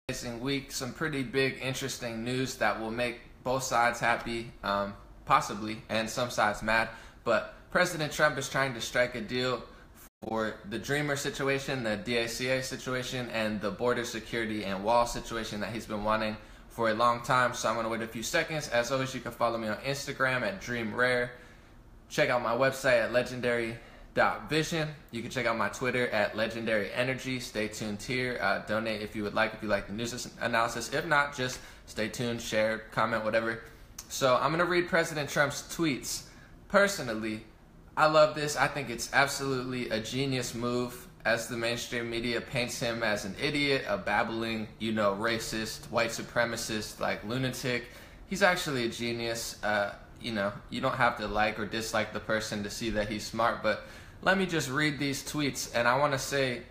Facing week, some pretty big, interesting news that will make both sides happy, possibly, and some sides mad. But President Trump is trying to strike a deal for the Dreamer situation, the DACA situation, and the border security and wall situation that he's been wanting for a long time. So I'm going to wait a few seconds. As always, you can follow me on Instagram at DreamRare. Check out my website at legendary.vision. You can check out my Twitter at legendaryenergy. Stay tuned here. Donate if you would like, if you like the news analysis. If not, just stay tuned, share, comment, whatever. So I'm going to read President Trump's tweets. Personally, I love this. I think it's absolutely a genius move, as the mainstream media paints him as an idiot, a babbling, racist, white supremacist, like lunatic. He's actually a genius. You don't have to like or dislike the person to see that he's smart, but let me just read these tweets, and I want to say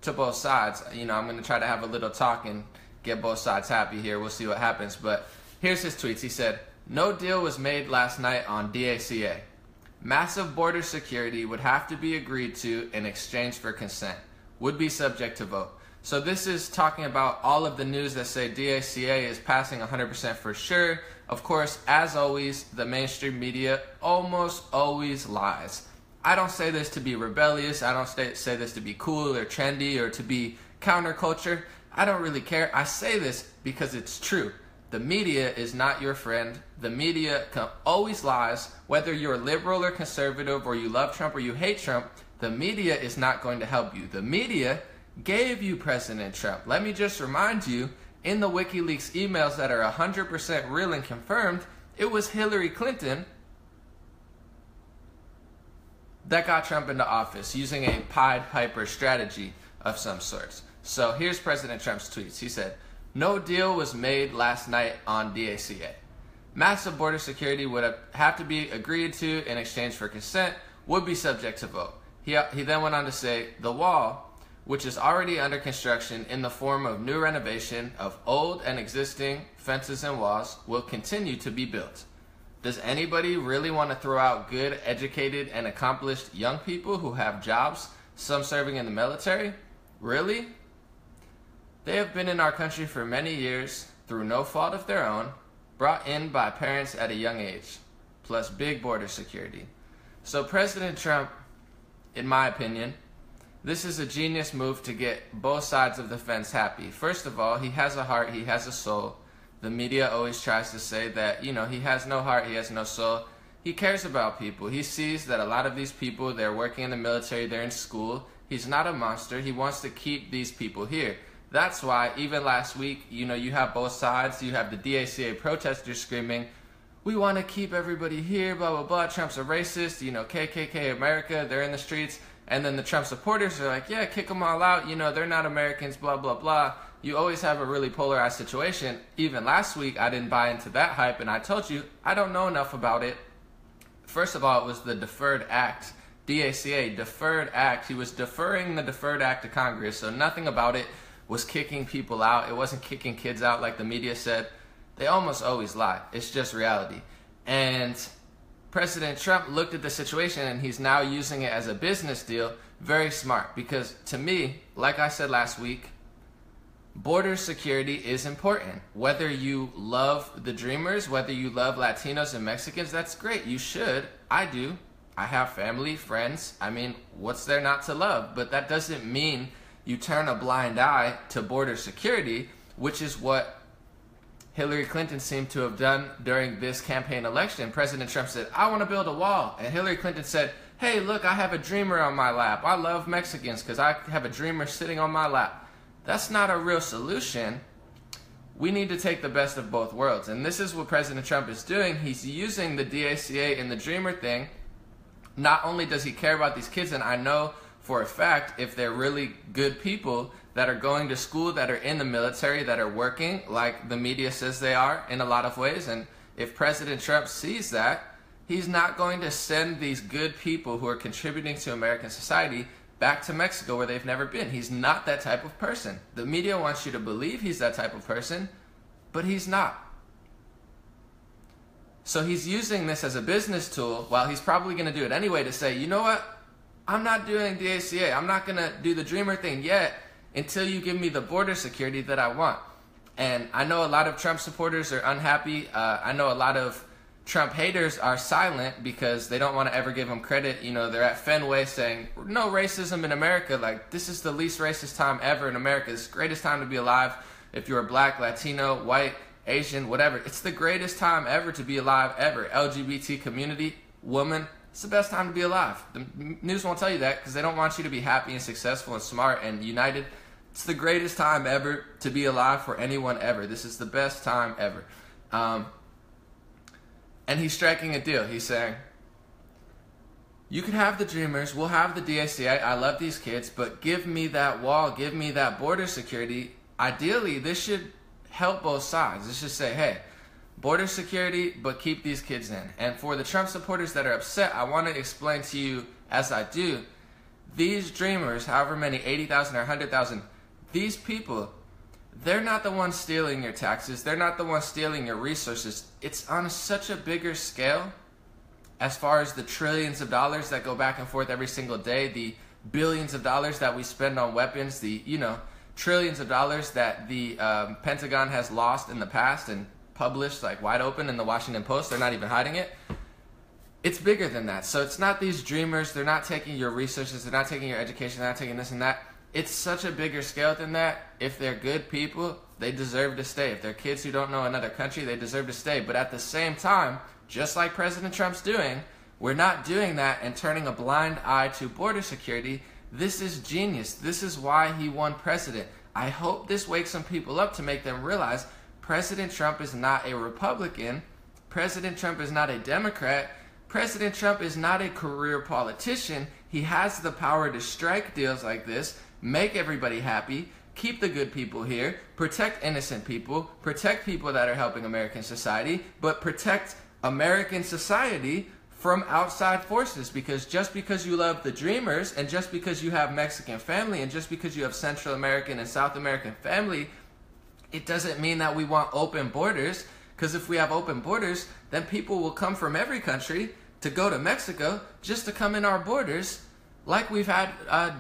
to both sides, I'm going to try to have a little talk and get both sides happy here. We'll see what happens, but here's his tweets. He said, "No deal was made last night on DACA. Massive border security would have to be agreed to in exchange for consent. Would be subject to vote." So this is talking about all of the news that say DACA is passing 100% for sure. Of course, as always, the mainstream media almost always lies. I don't say this to be rebellious. I don't say this to be cool or trendy or to be counterculture. I don't really care. I say this because it's true. The media is not your friend. The media always lies. Whether you're liberal or conservative, or you love Trump or you hate Trump, the media is not going to help you. The media gave you President Trump. Let me just remind you, in the WikiLeaks emails that are 100% real and confirmed, it was Hillary Clinton that got Trump into office using a Pied Piper strategy of some sorts. So here's President Trump's tweets. He said, "No deal was made last night on DACA. Massive border security would have to be agreed to in exchange for consent, would be subject to vote." He then went on to say, "The wall, which is already under construction in the form of new renovation of old and existing fences and walls, will continue to be built. Does anybody really want to throw out good, educated, and accomplished young people who have jobs, some serving in the military? Really? They have been in our country for many years, through no fault of their own, brought in by parents at a young age, plus big border security." So President Trump, in my opinion, this is a genius move to get both sides of the fence happy. First of all, he has a heart, he has a soul. The media always tries to say that, he has no heart, he has no soul. He cares about people. He sees that a lot of these people, they're working in the military, they're in school. He's not a monster. He wants to keep these people here. That's why, even last week, you have both sides. You have the DACA protesters screaming, "We want to keep everybody here, blah, blah, blah. Trump's a racist, KKK America, they're in the streets." And then the Trump supporters are like, "Yeah, kick them all out. They're not Americans, blah, blah, blah." You always have a really polarized situation. Even last week, I didn't buy into that hype, and I told you, I don't know enough about it. First of all, it was the Deferred Act. DACA, Deferred Act. He was deferring the Deferred Act to Congress, so nothing about it was kicking people out. It wasn't kicking kids out like the media said. They almost always lie. It's just reality. And President Trump looked at the situation, and he's now using it as a business deal. Very smart, because to me, like I said last week, border security is important. Whether you love the Dreamers, whether you love Latinos and Mexicans, that's great. You should. I do. I have family, friends. What's there not to love? But that doesn't mean you turn a blind eye to border security, which is what Hillary Clinton seemed to have done during this campaign election. President Trump said, "I want to build a wall." And Hillary Clinton said, "Hey, look, I have a Dreamer on my lap. I love Mexicans because I have a Dreamer sitting on my lap." That's not a real solution. We need to take the best of both worlds. And this is what President Trump is doing. He's using the DACA and the Dreamer thing. Not only does he care about these kids, and I know for a fact, if they're really good people that are going to school, that are in the military, that are working, like the media says they are in a lot of ways, and if President Trump sees that, he's not going to send these good people who are contributing to American society back to Mexico where they've never been. He's not that type of person. The media wants you to believe he's that type of person, but he's not. So he's using this as a business tool, while he's probably going to do it anyway, to say, you know what? I'm not doing DACA. I'm not going to do the Dreamer thing yet until you give me the border security that I want. And I know a lot of Trump supporters are unhappy. I know a lot of Trump haters are silent because they don't want to ever give him credit. You know, they're at Fenway saying, no racism in America. Like, this is the least racist time ever in America. It's the greatest time to be alive. If you're black, Latino, white, Asian, whatever. It's the greatest time ever to be alive ever. LGBT community, woman, it's the best time to be alive. The news won't tell you that because they don't want you to be happy and successful and smart and united. It's the greatest time ever to be alive for anyone ever. This is the best time ever. And he's striking a deal. He's saying, you can have the Dreamers, we'll have the DACA, I love these kids, but give me that wall, give me that border security. Ideally, this should help both sides. This should say, hey, border security, but keep these kids in. And for the Trump supporters that are upset, I want to explain to you, as I do, these Dreamers, however many, 80,000 or 100,000, these people, they're not the ones stealing your taxes. They're not the ones stealing your resources. It's on such a bigger scale as far as the trillions of dollars that go back and forth every single day, the billions of dollars that we spend on weapons, the, trillions of dollars that the Pentagon has lost in the past and published like wide open in the Washington Post. They're not even hiding it. It's bigger than that. So it's not these Dreamers. They're not taking your resources. They're not taking your education. They're not taking this and that. It's such a bigger scale than that. If they're good people, they deserve to stay. If they're kids who don't know another country, they deserve to stay. But at the same time, just like President Trump's doing, we're not doing that and turning a blind eye to border security. This is genius. This is why he won president. I hope this wakes some people up to make them realize President Trump is not a Republican. President Trump is not a Democrat. President Trump is not a career politician. He has the power to strike deals like this, make everybody happy, keep the good people here, protect innocent people, protect people that are helping American society, but protect American society from outside forces. Because just because you love the Dreamers and just because you have Mexican family and just because you have Central American and South American family, it doesn't mean that we want open borders. Because if we have open borders, then people will come from every country to go to Mexico just to come in our borders like we've had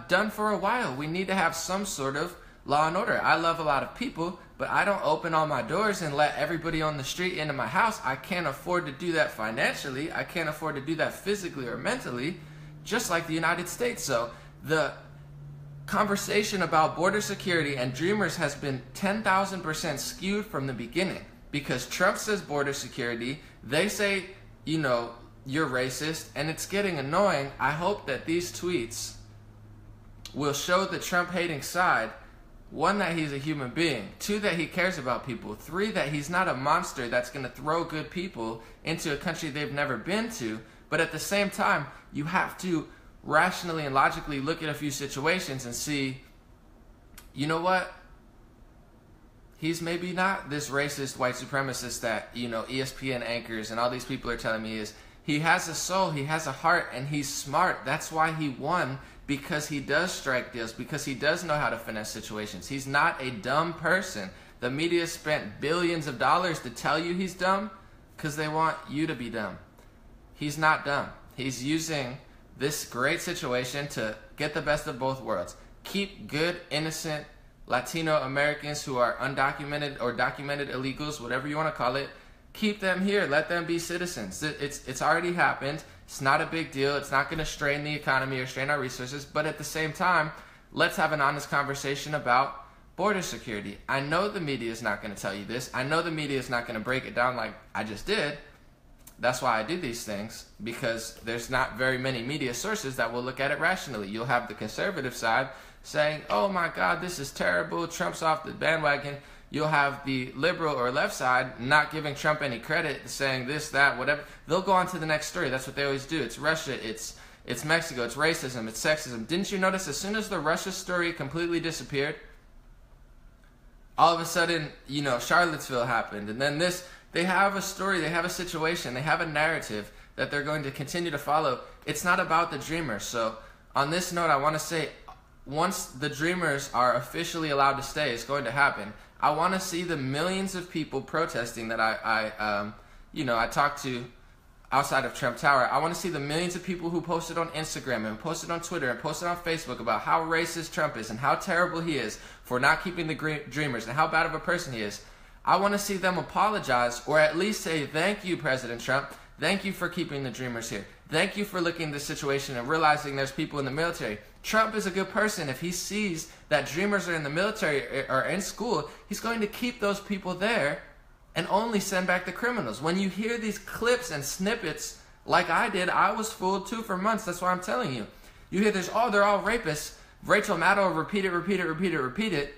done for a while. We need to have some sort of law and order. I love a lot of people, but I don't open all my doors and let everybody on the street into my house. I can't afford to do that financially. I can't afford to do that physically or mentally, just like the United States. So the conversation about border security and Dreamers has been 10,000% skewed from the beginning, because Trump says border security, they say, you're racist, and it's getting annoying. I hope that these tweets will show the Trump-hating side, one, that he's a human being, two, that he cares about people, three, that he's not a monster that's going to throw good people into a country they've never been to. But at the same time, you have to rationally and logically look at a few situations and see, you know what? He's maybe not this racist white supremacist that, ESPN anchors and all these people are telling me he is. He has a soul, he has a heart, and he's smart. That's why he won, because he does strike deals, because he does know how to finesse situations. He's not a dumb person. The media spent billions of dollars to tell you he's dumb because they want you to be dumb. He's not dumb. He's using this great situation to get the best of both worlds. Keep good, innocent Latino Americans who are undocumented or documented illegals, whatever you want to call it. Keep them here. Let them be citizens. It's already happened. It's not a big deal. It's not going to strain the economy or strain our resources. But at the same time, let's have an honest conversation about border security. I know the media is not going to tell you this. I know the media is not going to break it down like I just did. That's why I do these things, because there's not very many media sources that will look at it rationally. You'll have the conservative side saying, oh my God, this is terrible, Trump's off the bandwagon. You'll have the liberal or left side not giving Trump any credit, saying this, that, whatever. They'll go on to the next story. That's what they always do. It's Russia, it's Mexico, it's racism, it's sexism. Didn't you notice as soon as the Russia story completely disappeared, all of a sudden, Charlottesville happened. And then they have a story, they have a situation, they have a narrative that they're going to continue to follow. It's not about the Dreamers. So on this note, I want to say, once the Dreamers are officially allowed to stay, it's going to happen. I want to see the millions of people protesting that I talked to outside of Trump Tower. I want to see the millions of people who posted on Instagram and posted on Twitter and posted on Facebook about how racist Trump is and how terrible he is for not keeping the Dreamers and how bad of a person he is. I want to see them apologize, or at least say, thank you, President Trump. Thank you for keeping the Dreamers here. Thank you for looking at the situation and realizing there's people in the military. Trump is a good person. If he sees that Dreamers are in the military or in school, he's going to keep those people there and only send back the criminals. When you hear these clips and snippets like I did, I was fooled too for months. That's why I'm telling you. You hear this, oh, they're all rapists. Rachel Maddow, repeat it.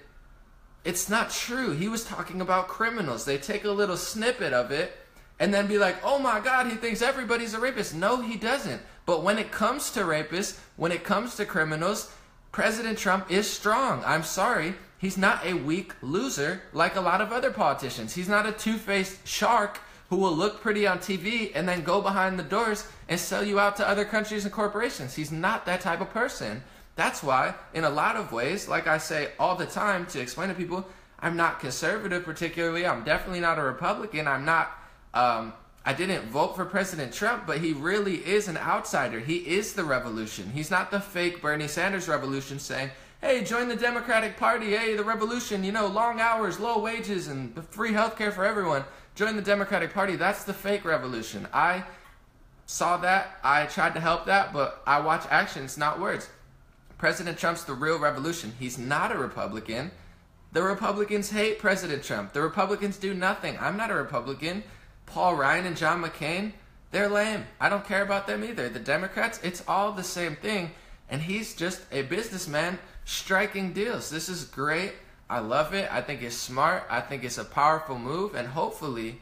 It's not true. He was talking about criminals. They take a little snippet of it and then be like, oh my God, he thinks everybody's a rapist. No, he doesn't. But when it comes to rapists, when it comes to criminals, President Trump is strong. I'm sorry. He's not a weak loser like a lot of other politicians. He's not a two-faced shark who will look pretty on TV and then go behind the doors and sell you out to other countries and corporations. He's not that type of person. That's why, in a lot of ways, like I say all the time to explain to people, I'm not conservative particularly. I'm definitely not a Republican. I'm not, I didn't vote for President Trump, but he really is an outsider. He is the revolution. He's not the fake Bernie Sanders revolution saying, hey, join the Democratic Party. Hey, the revolution, you know, long hours, low wages, and free healthcare for everyone. Join the Democratic Party. That's the fake revolution. I saw that. I tried to help that, but I watch actions, not words. President Trump's the real revolution. He's not a Republican. The Republicans hate President Trump. The Republicans do nothing. I'm not a Republican. Paul Ryan and John McCain, they're lame. I don't care about them either. The Democrats, it's all the same thing. And he's just a businessman striking deals. This is great. I love it. I think it's smart. I think it's a powerful move. And hopefully,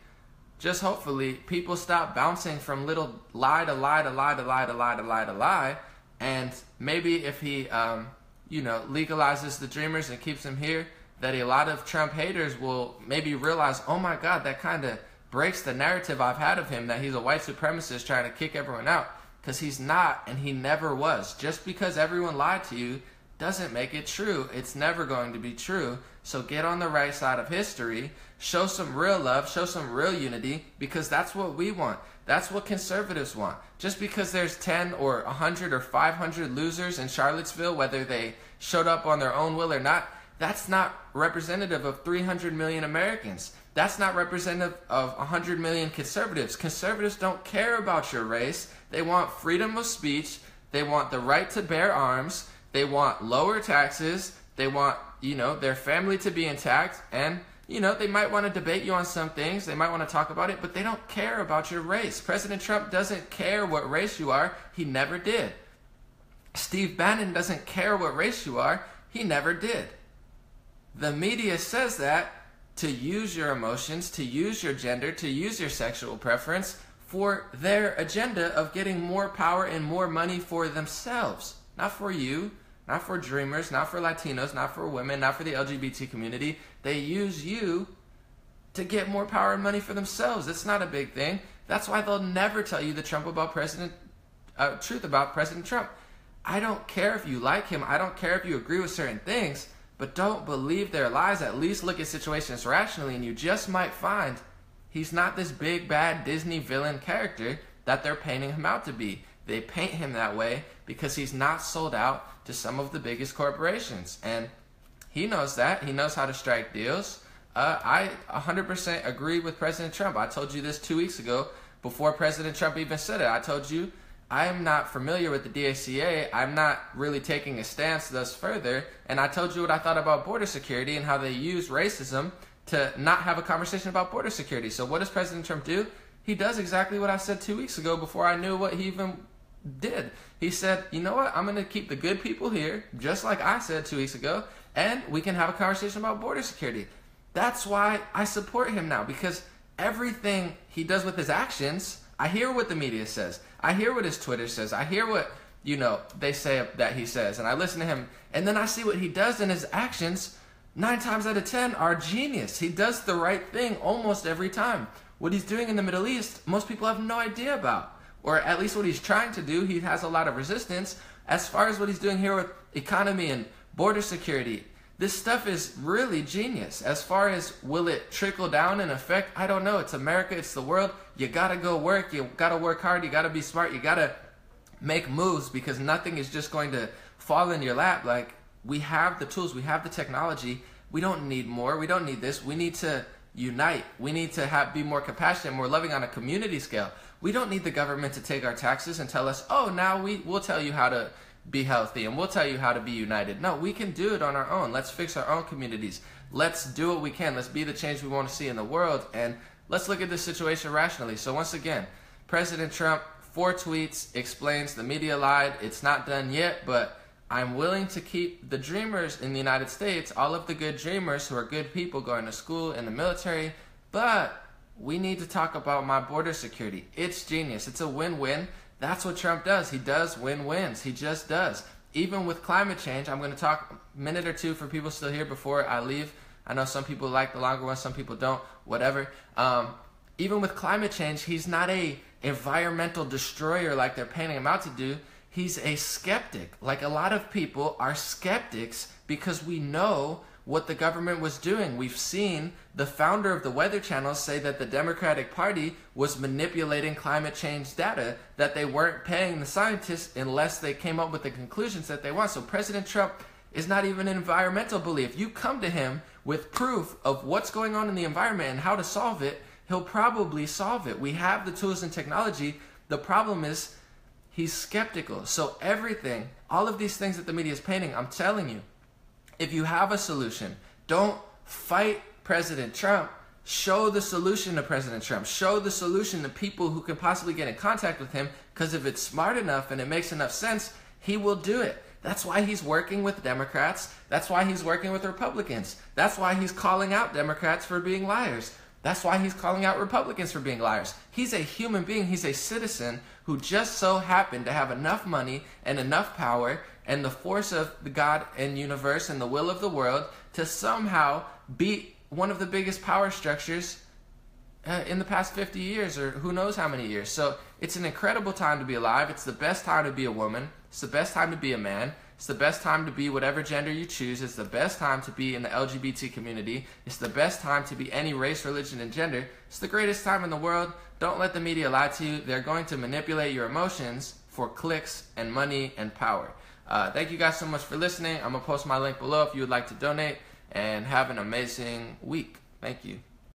just hopefully, people stop bouncing from little lie to lie to lie to lie to lie to lie to lie. And maybe if he, legalizes the Dreamers and keeps them here, that a lot of Trump haters will maybe realize, oh my God, that kind of breaks the narrative I've had of him, that he's a white supremacist trying to kick everyone out. Because he's not, and he never was. Just because everyone lied to you doesn't make it true. It's never going to be true. So get on the right side of history. Show some real love. Show some real unity. Because that's what we want. That's what conservatives want. Just because there's 10 or 100 or 500 losers in Charlottesville, whether they showed up on their own will or not, that's not representative of 300 million Americans. That's not representative of 100 million conservatives. Conservatives don't care about your race. They want freedom of speech. They want the right to bear arms. They want lower taxes. They want, their family to be intact. And, they might want to debate you on some things. They might want to talk about it, but they don't care about your race. President Trump doesn't care what race you are. He never did. Steve Bannon doesn't care what race you are. He never did. The media says that to use your emotions, to use your gender, to use your sexual preference for their agenda of getting more power and more money for themselves. Not for you, not for Dreamers, not for Latinos, not for women, not for the LGBT community. They use you to get more power and money for themselves. It's not a big thing. That's why they'll never tell you the truth about President Trump. I don't care if you like him. I don't care if you agree with certain things. But don't believe their lies. At least look at situations rationally, and you just might find he's not this big, bad Disney villain character that they're painting him out to be. They paint him that way because he's not sold out to some of the biggest corporations. And he knows that. He knows how to strike deals. I 100% agree with President Trump. I told you this 2 weeks ago before President Trump even said it. I told you I'm not familiar with the DACA. I'm not really taking a stance thus further. And I told you what I thought about border security and how they use racism to not have a conversation about border security. So what does President Trump do? He does exactly what I said 2 weeks ago before I knew what he even did. He said, you know what? I'm going to keep the good people here, just like I said 2 weeks ago, and we can have a conversation about border security. That's why I support him now, because everything he does with his actions, I hear what the media says. I hear what his Twitter says. I hear what, they say that he says. And I listen to him. And then I see what he does in his actions. 9 times out of 10 are genius. He does the right thing almost every time. What he's doing in the Middle East, most people have no idea about. Or at least what he's trying to do, he has a lot of resistance. As far as what he's doing here with economy and border security, This stuff is really genius. As far as will it trickle down and affect, I don't know. It's America, it's the world. You gotta go work, you gotta work hard, you gotta be smart, you gotta make moves, because nothing is just going to fall in your lap. Like, we have the tools, we have the technology. We don't need more, we don't need this. We need to unite. We need to be more compassionate, more loving on a community scale. We don't need the government to take our taxes and tell us, oh, now we'll tell you how to be healthy and we'll tell you how to be united. No, we can do it on our own. Let's fix our own communities. Let's do what we can. Let's be the change we want to see in the world, and let's look at this situation rationally. So once again, President Trump, 4 tweets, explains the media lied. It's not done yet, but I'm willing to keep the dreamers in the United States, all of the good dreamers who are good people going to school in the military, but we need to talk about my border security. It's genius. It's a win-win. That's what Trump does. He does win-wins. He just does. Even with climate change, I'm going to talk a minute or two for people still here before I leave. I know some people like the longer ones, some people don't, whatever. Even with climate change, he's not a environmental destroyer like they're painting him out to do. He's a skeptic. Like, a lot of people are skeptics because we know what the government was doing. We've seen the founder of the Weather Channel say that the Democratic Party was manipulating climate change data, that they weren't paying the scientists unless they came up with the conclusions that they want. So President Trump is not even an environmental bully. If you come to him with proof of what's going on in the environment and how to solve it, he'll probably solve it. We have the tools and technology. The problem is he's skeptical. So everything, all of these things that the media is painting, I'm telling you, if you have a solution, don't fight President Trump. Show the solution to President Trump. Show the solution to people who can possibly get in contact with him, because if it's smart enough and it makes enough sense, he will do it. That's why he's working with Democrats. That's why he's working with Republicans. That's why he's calling out Democrats for being liars. That's why he's calling out Republicans for being liars. He's a human being. He's a citizen who just so happened to have enough money and enough power and the force of the God and universe and the will of the world to somehow beat one of the biggest power structures in the past 50 years, or who knows how many years. So it's an incredible time to be alive. It's the best time to be a woman. It's the best time to be a man. It's the best time to be whatever gender you choose. It's the best time to be in the LGBT community. It's the best time to be any race, religion, and gender. It's the greatest time in the world. Don't let the media lie to you. They're going to manipulate your emotions for clicks and money and power. Thank you guys so much for listening. I'm going to post my link below if you would like to donate, and have an amazing week. Thank you.